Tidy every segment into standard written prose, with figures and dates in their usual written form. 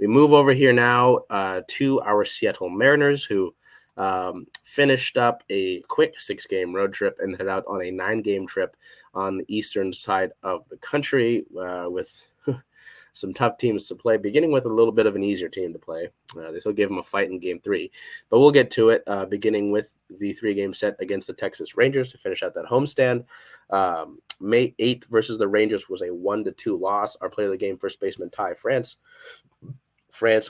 We move over here now to our Seattle Mariners, who finished up a quick 6-game road trip and head out on a 9-game trip on the eastern side of the country with some tough teams to play, beginning with a little bit of an easier team to play. They still gave them a fight in Game 3, but we'll get to it, beginning with the 3-game set against the Texas Rangers to finish out that homestand. May 8th versus the Rangers was a 1-2 loss. Our player of the game, first baseman Ty France,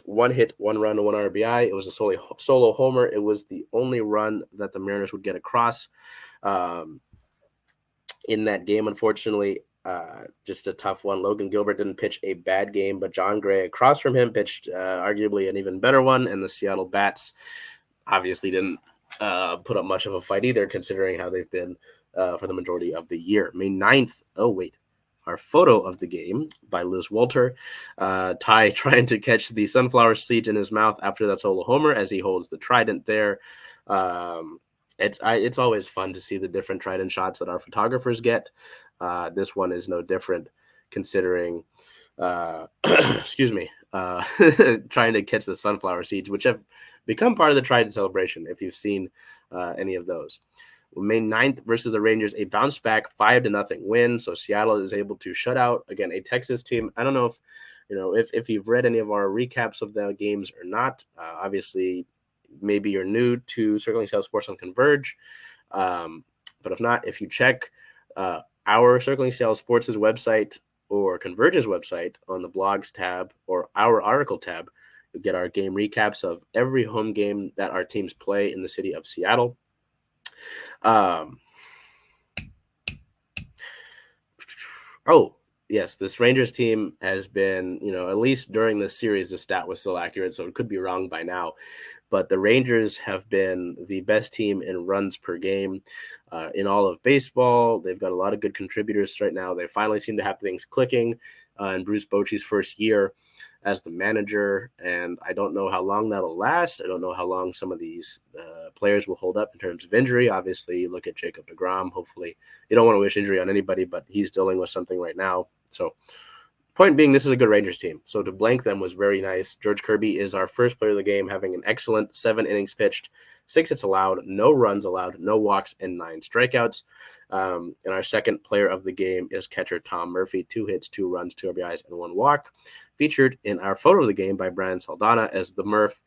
1 hit, 1 run, 1 RBI. It was a solo homer. It was the only run that the Mariners would get across in that game, unfortunately. Just a tough one. Logan Gilbert didn't pitch a bad game, but John Gray across from him pitched arguably an even better one, and the Seattle Bats obviously didn't put up much of a fight either, considering how they've been for the majority of the year. May 9th, our photo of the game by Liz Walter. Ty trying to catch the sunflower seeds in his mouth after that solo homer as he holds the trident there. It's always fun to see the different trident shots that our photographers get. This one is no different, considering, trying to catch the sunflower seeds, which have become part of the trident celebration, if you've seen any of those. May 9th versus the Rangers, a bounce back 5-0 win. So Seattle is able to shut out, again, a Texas team. I don't know if you've read any of our recaps of the games or not. Obviously, maybe you're new to Circling South Sports on Converge. But if not, if you check our Circling South Sports' website or Converge's website on the blogs tab or our article tab, you'll get our game recaps of every home game that our teams play in the city of Seattle. Yes, this Rangers team has been, at least during this series, the stat was still accurate, so it could be wrong by now. But the Rangers have been the best team in runs per game in all of baseball. They've got a lot of good contributors right now. They finally seem to have things clicking in Bruce Bochy's first year as the manager, and I don't know how long that'll last. I don't know how long some of these players will hold up in terms of injury. Obviously, you look at Jacob deGrom. Hopefully, you don't want to wish injury on anybody, but he's dealing with something right now. So, point being, this is a good Rangers team. So to blank them was very nice. George Kirby is our first player of the game, having an excellent 7 innings pitched, 6 hits allowed, no runs allowed, no walks, and 9 strikeouts. And our second player of the game is catcher Tom Murphy, 2 hits, 2 runs, 2 RBIs, and 1 walk. Featured in our photo of the game by Bryan Saldana, as the Murph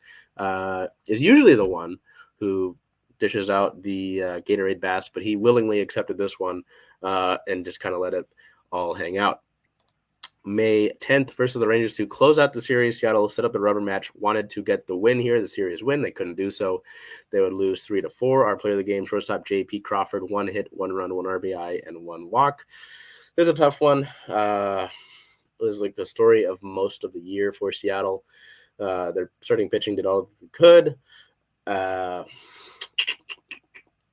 is usually the one who dishes out the Gatorade Bass, but he willingly accepted this one and just kind of let it all hang out. May 10th versus the Rangers to close out the series. Seattle set up the rubber match, wanted to get the win here, the series win. They couldn't do so. They would lose 3-4. Our player of the game, shortstop J.P. Crawford, 1 hit, 1 run, 1 RBI, and 1 walk. It was a tough one. It was like the story of most of the year for Seattle. Their starting pitching did all they could.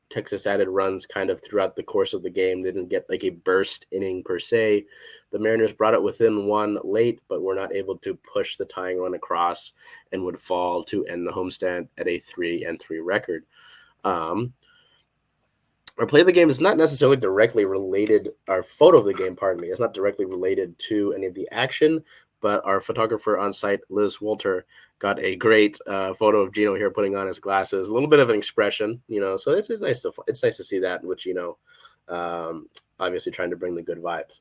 Texas added runs kind of throughout the course of the game. They didn't get like a burst inning per se. The Mariners brought it within 1 late, but were not able to push the tying run across and would fall to end the homestand at a 3-3 record. Our play of the game is not necessarily directly related. Our photo of the game, is not directly related to any of the action, but our photographer on site, Liz Walter, got a great photo of Gino here putting on his glasses. A little bit of an expression, so it's nice to see that, which, obviously trying to bring the good vibes.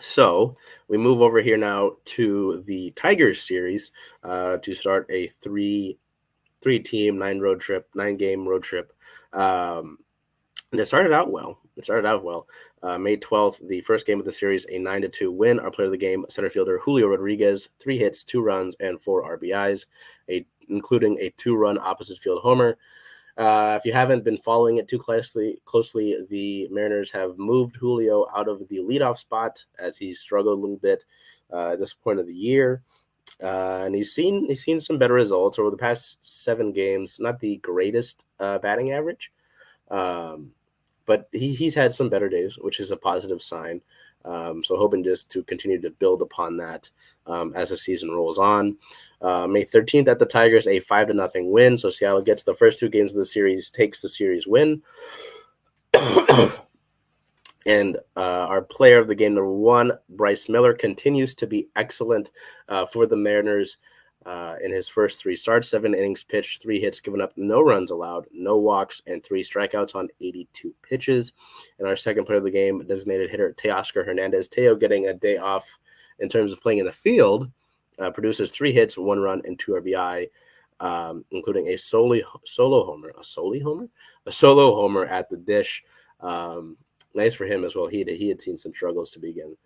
So we move over here now to the Tigers series to start a three-team, 9-game road trip. And it started out well. May 12th, the first game of the series, a 9-2 win. Our player of the game, center fielder Julio Rodriguez, 3 hits, 2 runs, and 4 RBIs, including a 2-run opposite field homer. If you haven't been following it too closely, the Mariners have moved Julio out of the leadoff spot as he struggled a little bit at this point of the year. And he's seen some better results over the past 7 games. Not the greatest batting average, but he's had some better days, which is a positive sign. So hoping just to continue to build upon that as the season rolls on. May 13th at the Tigers, a 5-0 win. So Seattle gets the first 2 games of the series, takes the series win. And our player of the game, number one, Bryce Miller, continues to be excellent for the Mariners. In his first 3 starts, 7 innings pitched, 3 hits given up, no runs allowed, no walks, and 3 strikeouts on 82 pitches. And our second player of the game, designated hitter Teoscar Hernandez. Teo getting a day off in terms of playing in the field, produces 3 hits, 1 run, and 2 RBI, including a solo homer, a solo homer at the dish. Nice for him as well. He had seen some struggles to begin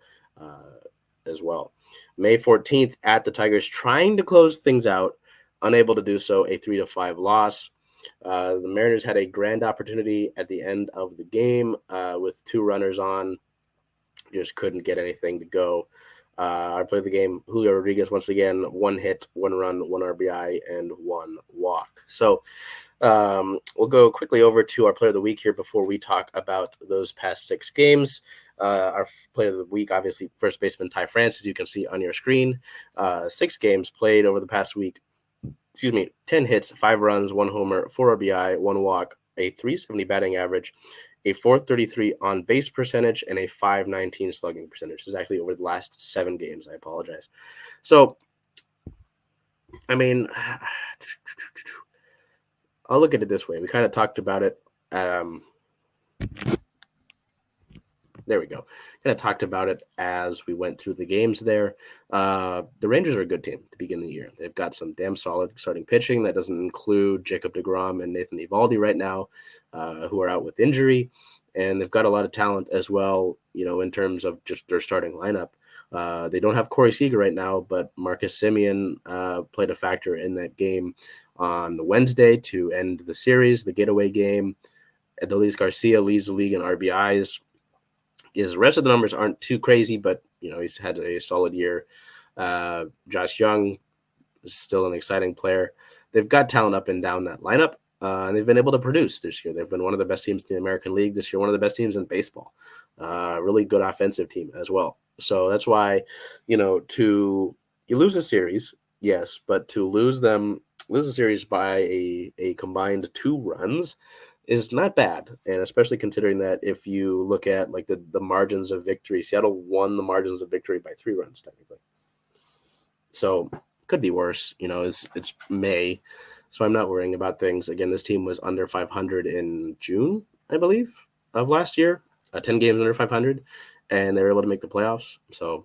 as well. May 14th at the Tigers, trying to close things out, unable to do so, a 3-5 loss. The Mariners had a grand opportunity at the end of the game with 2 runners on, just couldn't get anything to go. I played the game. Julio Rodriguez, once again, 1 hit, 1 run, 1 RBI, and 1 walk. So we'll go quickly over to our player of the week here before we talk about those past 6 games. Our player of the week, obviously, first baseman Ty France, as you can see on your screen. 6 games played over the past week. 10 hits, 5 runs, 1 homer, 4 RBI, 1 walk, a 370 batting average, a 433 on base percentage, and a 519 slugging percentage. This is actually over the last 7 games. I apologize. So, I mean, I'll look at it this way. We kind of talked about it. There we go. Kind of talked about it as we went through the games there. The Rangers are a good team to begin the year. They've got some damn solid starting pitching. That doesn't include Jacob deGrom and Nathan Eovaldi right now, who are out with injury. And they've got a lot of talent as well, in terms of just their starting lineup. They don't have Corey Seager right now, but Marcus Semien played a factor in that game on the Wednesday to end the series, the getaway game. Adolis Garcia leads the league in RBIs. His rest of the numbers aren't too crazy, but he's had a solid year. Josh Young is still an exciting player. They've got talent up and down that lineup, and they've been able to produce this year. They've been one of the best teams in the American League this year, one of the best teams in baseball. Really good offensive team as well. So that's why, you lose a series, yes, but to lose a series by a combined 2 runs is not bad, and especially considering that if you look at like the margins of victory, Seattle won the margins of victory by 3 runs technically. So could be worse. It's May, so I'm not worrying about things. Again, this team was under 500 in June, I believe, of last year. 10 games under 500, and they were able to make the playoffs. So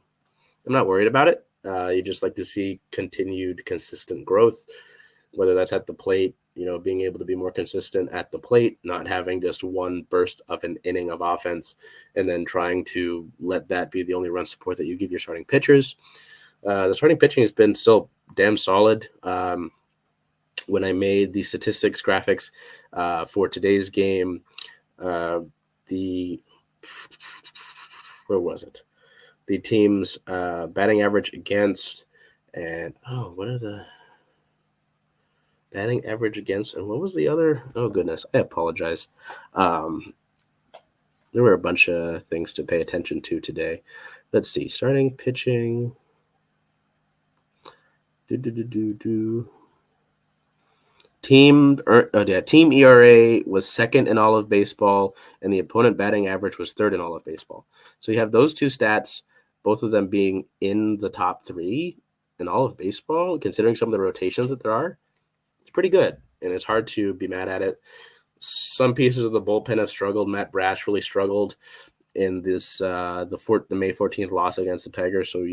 I'm not worried about it. You just like to see continued consistent growth, whether that's at the plate, being able to be more consistent at the plate, not having just one burst of an inning of offense, and then trying to let that be the only run support that you give your starting pitchers. The starting pitching has been still damn solid. When I made the statistics graphics for today's game, where was it? The team's batting average against, and what are the batting average against, and what was the other? Oh, goodness. I apologize. There were a bunch of things to pay attention to today. Let's see. Starting pitching. Team ERA was 2nd in all of baseball, and the opponent batting average was 3rd in all of baseball. So you have those 2 stats, both of them being in the top 3 in all of baseball, considering some of the rotations that there are. It's pretty good, and it's hard to be mad at it. Some pieces of the bullpen have struggled. Matt Brash really struggled in this the May 14th loss against the Tigers. So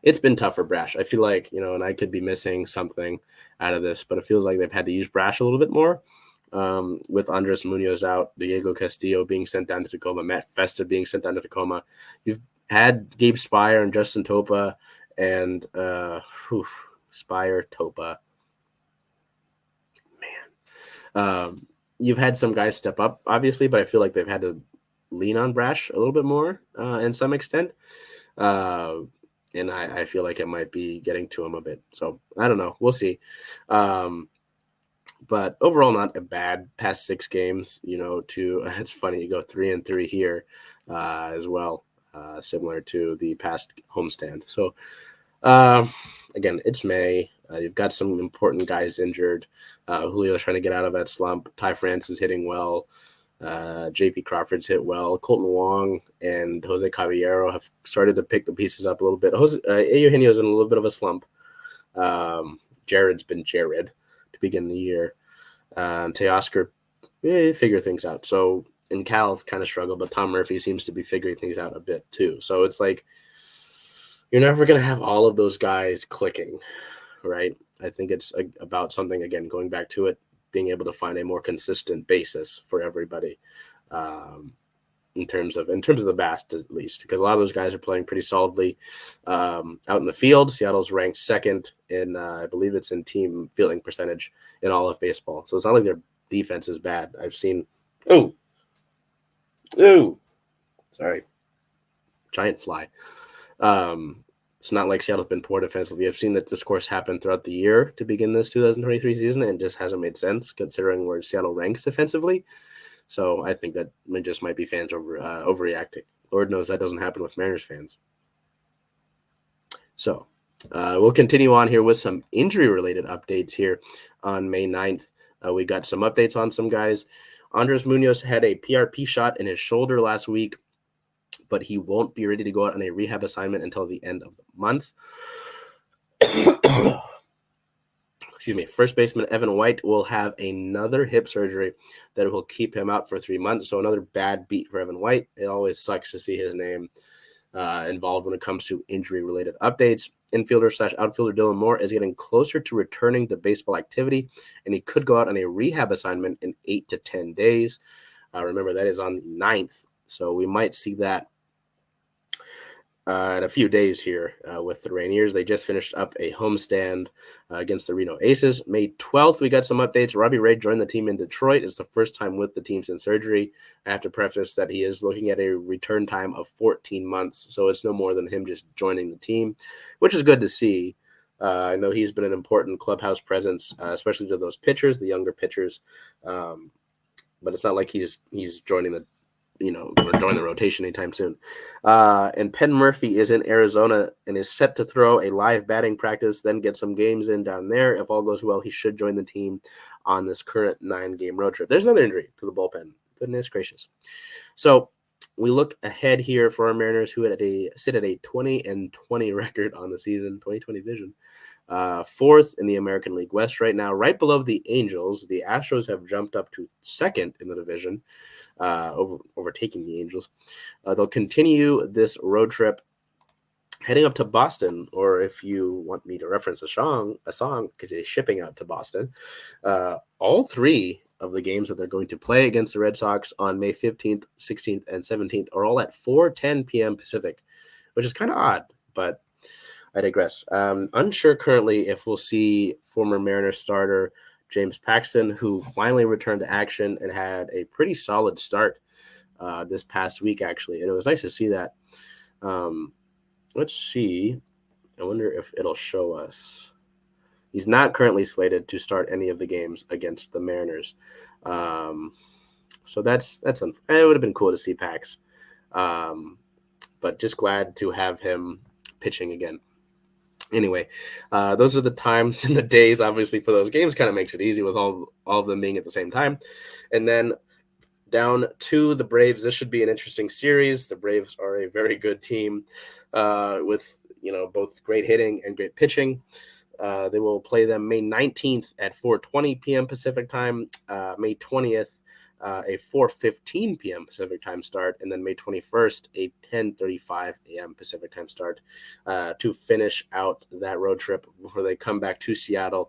it's been tough for Brash. I feel like, and I could be missing something out of this, but it feels like they've had to use Brash a little bit more. With Andres Munoz out, Diego Castillo being sent down to Tacoma, Matt Festa being sent down to Tacoma. You've had Gabe Spire and Justin Topa, and Spire, Topa. You've had some guys step up, obviously, but I feel like they've had to lean on Brash a little bit more in some extent. And I feel like it might be getting to him a bit. So I don't know. We'll see. But overall, not a bad past 6 games, it's funny. You go 3-3 here as well, similar to the past homestand. So again, it's May. You've got some important guys injured. Julio's trying to get out of that slump. Ty France is hitting well. J.P. Crawford's hit well. Colton Wong and Jose Caballero have started to pick the pieces up a little bit. Eugenio's in a little bit of a slump. Jared's been Jared to begin the year. Teoscar figure things out. So, and Cal's kind of struggled, but Tom Murphy seems to be figuring things out a bit too. So it's like you're never going to have all of those guys clicking, right? I think it's about something, again, going back to it, being able to find a more consistent basis for everybody in terms of the best, at least, because a lot of those guys are playing pretty solidly out in the field. Seattle's ranked second in, I believe it's in team fielding percentage in all of baseball. So it's not like their defense is bad. I've seen, sorry, giant fly. It's not like Seattle's been poor defensively. I've seen that this course happened throughout the year to begin this 2023 season and just hasn't made sense considering where Seattle ranks defensively. So I think that it just might be fans overreacting. Lord knows that doesn't happen with Mariners fans. So we'll continue on here with some injury-related updates here on May 9th. We got some updates on some guys. Andres Munoz had a PRP shot in his shoulder last week, but he won't be ready to go out on a rehab assignment until the end of the month. Excuse me. First baseman Evan White will have another hip surgery that will keep him out for 3 months. So another bad beat for Evan White. It always sucks to see his name involved when it comes to injury-related updates. Infielder/outfielder Dylan Moore is getting closer to returning to baseball activity, and he could go out on a rehab assignment in 8 to 10 days. Remember, that is on the 9th. So we might see that in a few days here with the Rainiers. They just finished up a homestand against the Reno Aces. May 12th, we got some updates. Robbie Ray joined the team in Detroit. It's the first time with the team since surgery. I have to preface that he is looking at a return time of 14 months, so it's no more than him just joining the team, which is good to see. I know he's been an important clubhouse presence, especially to those pitchers, the younger pitchers. But it's not like he's joining the join the rotation anytime soon. And Penn Murphy is in Arizona and is set to throw a live batting practice, then get some games in down there. If all goes well, he should join the team on this current 9-game road trip. There's another injury to the bullpen. Goodness gracious. So we look ahead here for our Mariners, who sit at a 20-20 record on the season, 2020 vision. Fourth in the American League West right now, right below the Angels. The Astros have jumped up to second in the division, overtaking the Angels. They'll continue this road trip heading up to Boston, or if you want me to reference a song, because it's shipping out to Boston. All three of the games that they're going to play against the Red Sox on May 15th, 16th, and 17th are all at 4:10 p.m. Pacific, which is kind of odd, but I digress. Unsure currently if we'll see former Mariners starter James Paxton, who finally returned to action and had a pretty solid start this past week, actually. And it was nice to see that. Let's see. I wonder if it'll show us. He's not currently slated to start any of the games against the Mariners. So that's it would have been cool to see Pax. But just glad to have him pitching again. Anyway, those are the times and the days, obviously, for those games. Kind of makes it easy with all of them being at the same time. And then down to the Braves. This should be an interesting series. The Braves are a very good team with both great hitting and great pitching. They will play them May 19th at 4:20 p.m. Pacific time, May 20th, a 4:15 p.m. Pacific time start, and then May 21st, a 10:35 a.m. Pacific time start to finish out that road trip before they come back to Seattle